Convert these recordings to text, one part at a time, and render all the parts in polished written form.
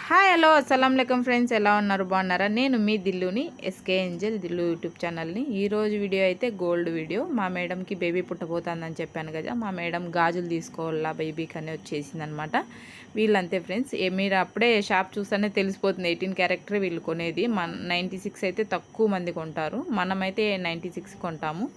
Hi hello అస్సలాముఅలైకుం friends, ఎలా ఉన్నారు? బాగున్నారా? నేను మీ దిల్లుని, ఎస్కే ఏంజల్ దిల్లు యూట్యూబ్ ఛానల్ని. ఈరోజు వీడియో అయితే గోల్డ్ వీడియో. మా మేడంకి బేబీ పుట్టబోతుందని చెప్పాను కదా, మా మేడం గాజులు తీసుకోవాలా బేబీకి అని వచ్చేసిందనమాట. వీళ్ళంతే ఫ్రెండ్స్, మీరు అప్పుడే షాప్ చూస్తేనే తెలిసిపోతుంది 18 క్యారెక్టర్ వీళ్ళు కొనేది. 96 అయితే తక్కువ మంది కొంటారు, మనమైతే 96 కొంటాము.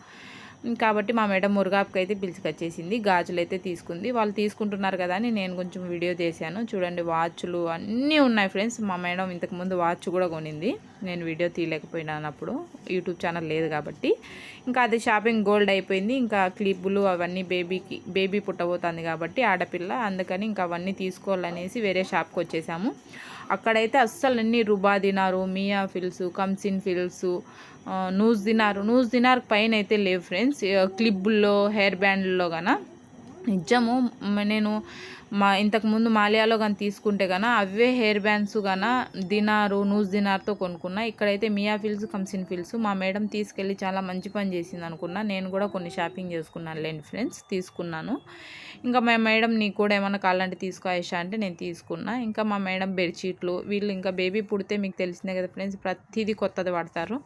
కాబట్టి మా మేడం మురుగాపుకి అయితే పిలుచుకొచ్చేసింది, గాజులు అయితే తీసుకుంది. వాళ్ళు తీసుకుంటున్నారు కదా అని నేను కొంచెం వీడియో చేశాను. చూడండి, వాచ్లు అన్నీ ఉన్నాయి ఫ్రెండ్స్. మా మేడం ఇంతకుముందు వాచ్ కూడా కొనింది, నేను వీడియో తీయలేకపోయినాను అప్పుడు, యూట్యూబ్ ఛానల్ లేదు కాబట్టి. ఇంకా అది షాపింగ్ గోల్డ్ అయిపోయింది. ఇంకా క్లిప్పులు అవన్నీ బేబీ పుట్టబోతుంది కాబట్టి ఆడపిల్ల, అందుకని ఇంకా అవన్నీ తీసుకోవాలనేసి వేరే షాప్కి వచ్చేసాము. అక్కడైతే అస్సలు అన్ని రుబా దినారు, మియా ఫిల్స్, కంసిన్ ఫిల్స్, నూజ్ దినార్ పైన అయితే లేవు ఫ్రెండ్స్. క్లిప్పుల్లో, హెయిర్ బ్యాండ్లో గాన నిజము. నేను ఇంతకుముందు మాలియాలో కానీ తీసుకుంటే గాన అవే హెయిర్ బ్యాండ్స్ గాన నూజ్ దినార్తో కొనుక్కున్నా. ఇక్కడైతే మియా ఫిల్స్, కంసిన్ ఫిల్స్. మా మేడం తీసుకెళ్ళి చాలా మంచి పని చేసింది అనుకున్నా. నేను కూడా కొన్ని షాపింగ్ చేసుకున్నాను లేండి ఫ్రెండ్స్, తీసుకున్నాను. ఇంకా మా మేడం నీకు కూడా ఏమన్నా కావాలంటే తీసుకో ఆయిషా అంటే నేను తీసుకున్నా. ఇంకా మా మేడం బెడ్షీట్లు, వీళ్ళు ఇంకా బేబీ పుడితే మీకు తెలిసిందే కదా ఫ్రెండ్స్, ప్రతిదీ కొత్తది పడతారు.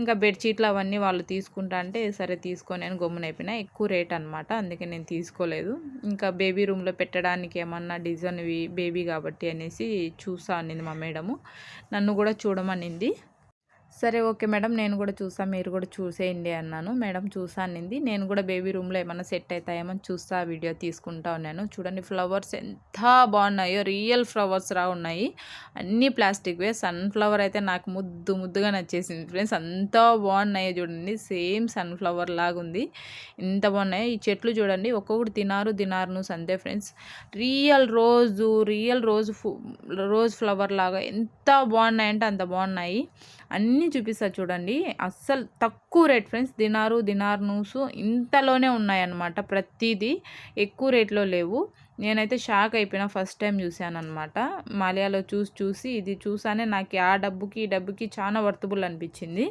ఇంకా బెడ్షీట్లు అవన్నీ వాళ్ళు తీసుకుంటా అంటే సరే తీసుకొని అని గమ్మునైపోయినా. ఎక్కువ రేట్ అనమాట, అందుకే నేను తీసుకోలేదు. ఇంకా బేబీ రూమ్లో పెట్టడానికి ఏమన్నా డిజైన్వి బేబీ కాబట్టి అనేసి చూసా అనింది మా మేడము. నన్ను కూడా చూడమనింది. సరే ఓకే మేడం, నేను కూడా చూసా, మీరు కూడా చూసేయండి అన్నాను. మేడం చూసా అనింది. నేను కూడా బేబీ రూమ్లో ఏమన్నా సెట్ అవుతాయేమో చూస్తా, వీడియో తీసుకుంటా ఉన్నాను. చూడండి ఫ్లవర్స్ ఎంత బాగున్నాయో, రియల్ ఫ్లవర్స్ రా ఉన్నాయి, అన్నీ ప్లాస్టిక్వే. సన్ఫ్లవర్ అయితే నాకు ముద్దుగా నచ్చేసింది ఫ్రెండ్స్, అంత బాగున్నాయో చూడండి, సేమ్ సన్ఫ్లవర్ లాగా ఉంది, ఎంత బాగున్నాయో. ఈ చెట్లు చూడండి, ఒక్కొక్కటి దినార్ను అంతే ఫ్రెండ్స్. రియల్ రోజ్ ఫ్లవర్ లాగా ఎంత బాగున్నాయంటే అంత బాగున్నాయి. అన్నీ చూపిస్తా చూడండి, అస్సలు తక్కువ రేట్ ఫ్రెండ్స్. దినార్నూసు ఇంతలోనే ఉన్నాయన్నమాట, ప్రతిదీ ఎక్కువ రేట్లో లేవు. నేనైతే షాక్ అయిపోయినా, ఫస్ట్ టైం చూశాను అనమాట. మాలియాలో చూసి ఇది చూసానే నాకు ఆ డబ్బుకి ఈ డబ్బుకి చాలా వర్తబుల్ అనిపించింది.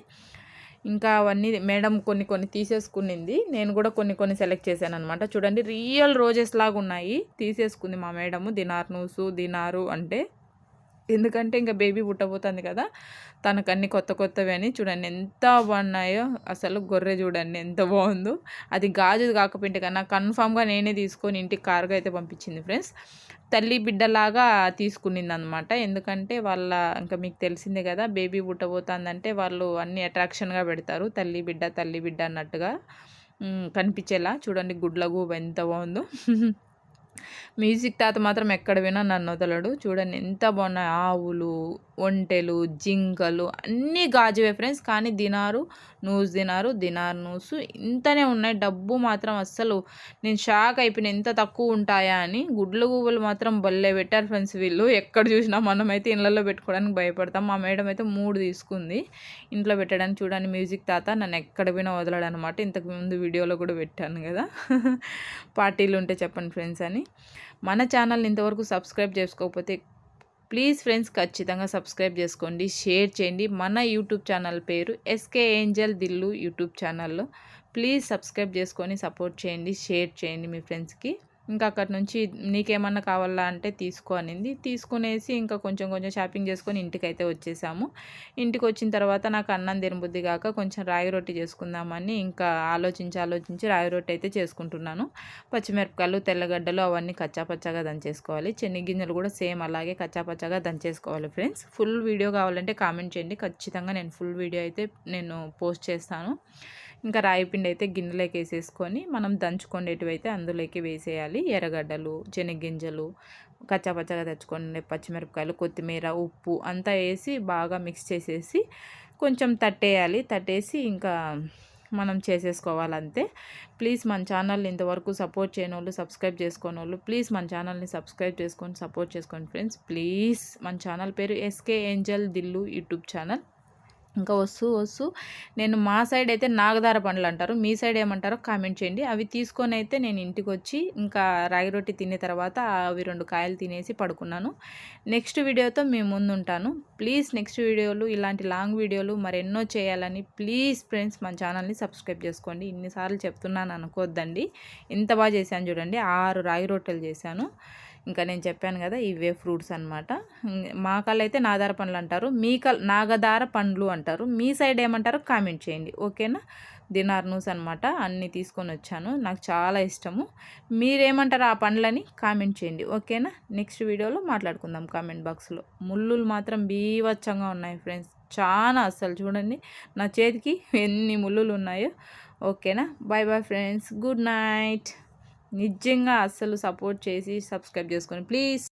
ఇంకా అవన్నీ మేడం కొన్ని తీసేసుకునింది, నేను కూడా కొన్ని సెలెక్ట్ చేశాను అనమాట. చూడండి, రియల్ రోజెస్ లాగా ఉన్నాయి, తీసేసుకుంది మా మేడము. దినారు అంటే ఎందుకంటే ఇంకా బేబీ పుట్టబోతుంది కదా, తనకన్నీ కొత్తవి అని. చూడండి ఎంత బాగున్నాయో, అసలు గొర్రె చూడండి ఎంత బాగుందో. అది గాజు కాకపోయింటే కన్నా కన్ఫామ్గా నేనే తీసుకొని ఇంటికి కారుగా అయితే పంపించింది ఫ్రెండ్స్. తల్లి బిడ్డలాగా తీసుకునింది అనమాట. ఎందుకంటే ఇంకా మీకు తెలిసిందే కదా, బేబీ పుట్టబోతుందంటే వాళ్ళు అన్ని అట్రాక్షన్గా పెడతారు, తల్లి బిడ్డ అన్నట్టుగా కనిపించేలా. చూడండి గుడ్ల గూబ ఎంత బాగుందో. మ్యూజిక్ తాత మాత్రం ఎక్కడ వినా నన్ను వదలడు. చూడండి ఎంత బాగున్నాయి, ఆవులు, ఒంటెలు, జింకలు అన్నీ గాజువే ఫ్రెండ్స్. కానీ దినార్నూసు ఇంతనే ఉన్నాయి. డబ్బు మాత్రం అస్సలు నేను షాక్ అయిపోయినా, ఎంత తక్కువ ఉంటాయా అని. గుడ్ల గువ్వలు మాత్రం భలే పెట్టారు ఫ్రెండ్స్ వీళ్ళు. ఎక్కడ చూసినా మనమైతే ఇళ్ళల్లో పెట్టుకోవడానికి భయపడతాం. మా మేడం అయితే 3 తీసుకుంది ఇంట్లో పెట్టడానికి. చూడండి మ్యూజిక్ తాత నన్ను ఎక్కడ పోయినా వదలడు అనమాట. ఇంతకుముందు వీడియోలో కూడా పెట్టాను కదా, పార్టీలు ఉంటే చెప్పండి ఫ్రెండ్స్ అని. మన ఛానల్ని ఇంతవరకు సబ్స్క్రైబ్ చేసుకోకపోతే ప్లీజ్ ఫ్రెండ్స్ ఖచ్చితంగా సబ్స్క్రైబ్ చేసుకోండి, షేర్ చేయండి. మన యూట్యూబ్ ఛానల్ పేరు ఎస్కే ఏంజల్ దిల్లు యూట్యూబ్ ఛానల్లో. ప్లీజ్ సబ్స్క్రైబ్ చేసుకొని సపోర్ట్ చేయండి, షేర్ చేయండి మీ ఫ్రెండ్స్కి. ఇంకా అక్కడి నుంచి నీకేమన్నా కావాలా అంటే తీసుకో అనింది. తీసుకునేసి ఇంకా కొంచెం షాపింగ్ చేసుకొని ఇంటికైతే వచ్చేసాము. ఇంటికి వచ్చిన తర్వాత నాకు అన్నం తినబుద్ధి కాక కొంచెం రాగి రొట్టి చేసుకుందామని ఇంకా ఆలోచించి రాగి రొట్టి అయితే చేసుకుంటున్నాను. పచ్చిమిరపకాయలు, తెల్లగడ్డలు అవన్నీ కచ్చాపచ్చాగా దంచేసుకోవాలి. శనగగింజలు కూడా సేమ్ అలాగే కచ్చాపచ్చాగా దంచేసుకోవాలి ఫ్రెండ్స్. ఫుల్ వీడియో కావాలంటే కామెంట్ చేయండి, ఖచ్చితంగా నేను ఫుల్ వీడియో అయితే పోస్ట్ చేస్తాను. ఇంకా రాయిపిండి అయితే గిన్నెలోకి వేసేసుకొని మనం దంచుకునేటివి అయితే అందులోకి వేసేయాలి. ఎర్రగడ్డలు, శనగగింజలు, కచ్చాపచ్చాగా తెచ్చుకొని పచ్చిమిరపకాయలు, కొత్తిమీర, ఉప్పు అంతా వేసి బాగా మిక్స్ చేసేసి కొంచెం తట్టేసి ఇంకా మనం చేసేసుకోవాలంతే. ప్లీజ్ మన ఛానల్ని ఇంతవరకు సపోర్ట్ చేయని వాళ్ళు, సబ్స్క్రైబ్ చేసుకోని వాళ్ళు ప్లీజ్ మన ఛానల్ని సబ్స్క్రైబ్ చేసుకొని సపోర్ట్ చేసుకోండి ఫ్రెండ్స్ ప్లీజ్. మన ఛానల్ పేరు ఎస్కే ఏంజల్ దిల్లు యూట్యూబ్ ఛానల్. ఇంకా వస్తూ నేను మా సైడ్ అయితే నాగదార పండ్లు అంటారు, మీ సైడ్ ఏమంటారో కామెంట్ చేయండి. అవి తీసుకొని అయితే నేను ఇంటికి వచ్చి ఇంకా రాగి రొట్టి తినే తర్వాత అవి 2 కాయలు తినేసి పడుకున్నాను. నెక్స్ట్ వీడియోతో మేము ముందుంటాను. ప్లీజ్ నెక్స్ట్ వీడియోలు, ఇలాంటి లాంగ్ వీడియోలు మరెన్నో చేయాలని ప్లీజ్ ఫ్రెండ్స్ మన ఛానల్ని సబ్స్క్రైబ్ చేసుకోండి. ఇన్నిసార్లు చెప్తున్నాను అనుకోవద్దండి. ఎంత బాగా చేశాను చూడండి, 6 రాగి రొట్టెలు చేశాను. ఇంకా నేను చెప్పాను కదా ఇవే ఫ్రూట్స్ అనమాట. మా కళ్ళు అయితే నాదార పండ్లు అంటారు, మీ నాగదార పండ్లు అంటారు, మీ సైడ్ ఏమంటారో కామెంట్ చేయండి. ఓకేనా. దినార్నూస్ అనమాట, అన్నీ తీసుకొని వచ్చాను, నాకు చాలా ఇష్టము. మీరేమంటారు ఆ పండ్లని కామెంట్ చేయండి. ఓకేనా. నెక్స్ట్ వీడియోలో మాట్లాడుకుందాం కామెంట్ బాక్స్లో. ముళ్ళులు మాత్రం బీవచ్చంగా ఉన్నాయి ఫ్రెండ్స్, చాలా. అస్సలు చూడండి నా చేతికి ఎన్ని ముళ్ళులు ఉన్నాయో. ఓకేనా. Bye bye friends, good night. నిజంగా అస్సలు సపోర్ట్ చేసి సబ్స్క్రైబ్ చేసుకోండి ప్లీజ్.